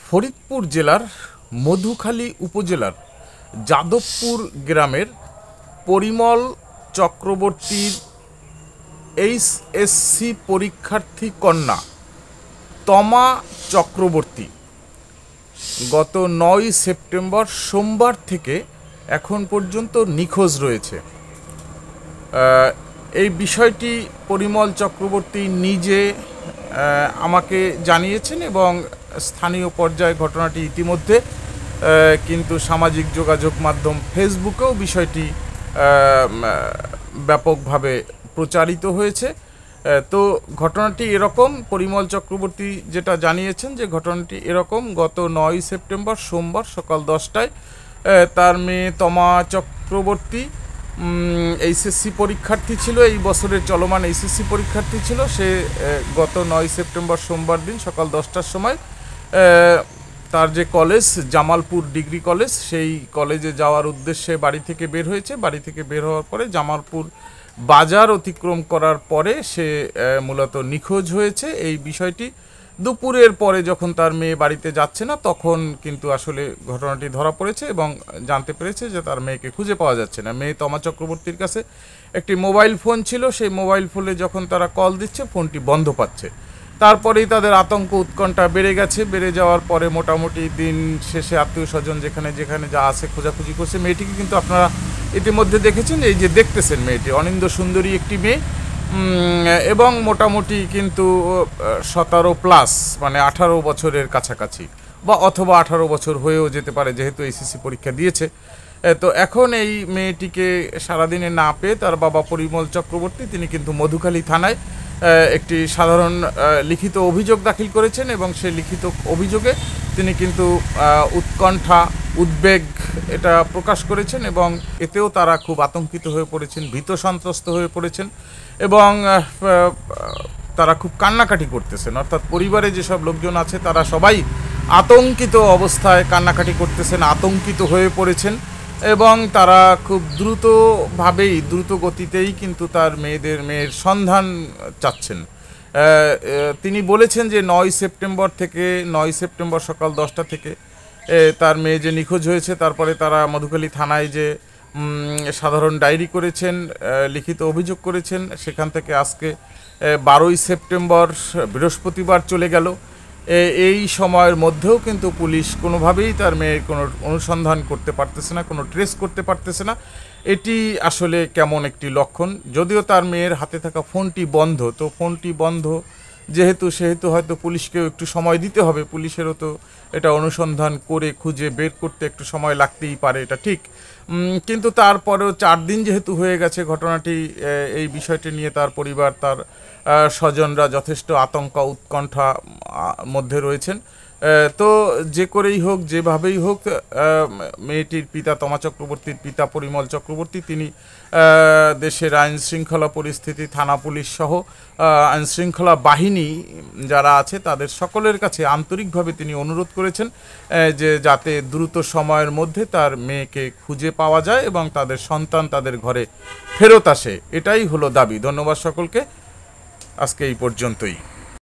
ফরিদপুর জেলার মধুখালী উপজেলার যাদবপুর গ্রামের পরিমল চক্রবর্তীর এইচএসসি পরীক্ষার্থী কন্যা তমা চক্রবর্তী গত ৯ সেপ্টেম্বর সোমবার থেকে এখন পর্যন্ত নিখোঁজ রয়েছে। এই বিষয়টি পরিমল চক্রবর্তী নিজে আমাকে জানিয়েছেন এবং স্থানীয় পর্যায়ে ঘটনাটি ইতিমধ্যে কিন্তু সামাজিক যোগাযোগ মাধ্যম ফেসবুকেও বিষয়টি ব্যাপকভাবে প্রচারিত হয়েছে। তো ঘটনাটি এরকম, পরিমল চক্রবর্তী যেটা জানিয়েছেন যে ঘটনাটি এরকম, গত ৯ সেপ্টেম্বর সোমবার সকাল 10টায় তার মেয়ে তমা চক্রবর্তী এইচএসসি পরীক্ষার্থী ছিল, এই বছরের চলমান এইচএসসি পরীক্ষার্থী ছিল। সে গত ৯ সেপ্টেম্বর সোমবার দিন সকাল 10টার সময় তার যে কলেজ জামালপুর ডিগ্রি কলেজ, সেই কলেজে যাওয়ার উদ্দেশ্যে বাড়ি থেকে বের হয়েছে। বাড়ি থেকে বের হওয়ার পরে জামালপুর বাজার অতিক্রম করার পরে সে মূলত নিখোঁজ হয়েছে। এই বিষয়টি দুপুরের পরে যখন তার মেয়ে বাড়িতে যাচ্ছে না তখন কিন্তু আসলে ঘটনাটি ধরা পড়েছে এবং জানতে পেরেছে যে তার মেয়েকে খুঁজে পাওয়া যাচ্ছে না। মেয়ে তমা চক্রবর্তীর কাছে একটি মোবাইল ফোন ছিল, সেই মোবাইল ফোনে যখন তারা কল দিচ্ছে ফোনটি বন্ধ পাচ্ছে। তারপরেই তাদের আতঙ্ক উৎকণ্ঠা বেড়ে গেছে। বেড়ে যাওয়ার পরে মোটামুটি দিন শেষে আত্মীয় স্বজন যেখানে যেখানে যা আছে খোঁজাখুঁজি করছে। মেয়েটিকে কিন্তু আপনারা ইতিমধ্যে দেখেছেন, এই যে দেখতেছেন মেয়েটি অনিন্দ সুন্দরী একটি মেয়ে এবং মোটামুটি কিন্তু 17+ মানে 18 বছরের কাছাকাছি বা অথবা 18 বছর হয়েও যেতে পারে, যেহেতু এইচএসসি পরীক্ষা দিয়েছে। তো এখন এই মেয়েটিকে সারাদিনে না পেয়ে তার বাবা পরিমল চক্রবর্তী তিনি কিন্তু মধুখালী থানায় একটি সাধারণ লিখিত অভিযোগ দাখিল করেছেন এবং সেই লিখিত অভিযোগে তিনি কিন্তু উৎকণ্ঠা উদ্বেগ এটা প্রকাশ করেছেন এবং এতেও তারা খুব আতঙ্কিত হয়ে পড়েছেন, ভীত সন্ত্রস্ত হয়ে পড়েছেন এবং তারা খুব কান্নাকাটি করতেছেন। অর্থাৎ পরিবারে যেসব লোকজন আছে তারা সবাই আতঙ্কিত অবস্থায় কান্নাকাটি করতেছেন, আতঙ্কিত হয়ে পড়েছেন এবং তারা খুব দ্রুত গতিতেই কিন্তু তার মেয়ের সন্ধান চাচ্ছেন। তিনি বলেছেন যে ৯ সেপ্টেম্বর সকাল 10টা থেকে তার মেয়ে যে নিখোঁজ হয়েছে, তারপরে তারা মধুখালী থানায় যে সাধারণ ডায়েরি করেছেন, লিখিত অভিযোগ করেছেন। সেখান থেকে আজকে 12ই সেপ্টেম্বর বৃহস্পতিবার চলে গেল। এই সময়ের মধ্যেও কিন্তু পুলিশ কোনোভাবেই তার মেয়ের কোনো অনুসন্ধান করতে পারতেছে না, কোনো ট্রেস করতে পারতেছে না। এটি আসলে কেমন একটি লক্ষণ। যদিও তার মেয়ের হাতে থাকা ফোনটি বন্ধ, তো ফোনটি বন্ধ সেহেতু হয়তো পুলিশকেও একটু সময় দিতে হবে। পুলিশেরও তো এটা অনুসন্ধান করে খুঁজে বের করতে একটু সময় লাগতেই পারে, এটা ঠিক। কিন্তু তারপরেও 4 দিন যেহেতু হয়ে গেছে ঘটনাটি, এই বিষয়টি নিয়ে তার পরিবার, তার স্বজনরা যথেষ্ট আতঙ্ক উৎকণ্ঠা মধ্যে রয়েছেন। তো যে করেই হোক, যেভাবেই হোক, মেয়েটির পিতা তমা চক্রবর্তীর পিতা পরিমল চক্রবর্তী তিনি দেশের আইন শৃঙ্খলা পরিস্থিতি, থানা পুলিশ সহ আইন শৃঙ্খলা বাহিনী যারা আছে তাদের সকলের কাছে আন্তরিকভাবে তিনি অনুরোধ করেছেন যে যাতে দ্রুত সময়ের মধ্যে তার মেয়েকে খুঁজে পাওয়া যায় এবং তাদের সন্তান তাদের ঘরে ফেরত আসে। এটাই হলো দাবি। ধন্যবাদ সকলকে, আজকে এই পর্যন্তই।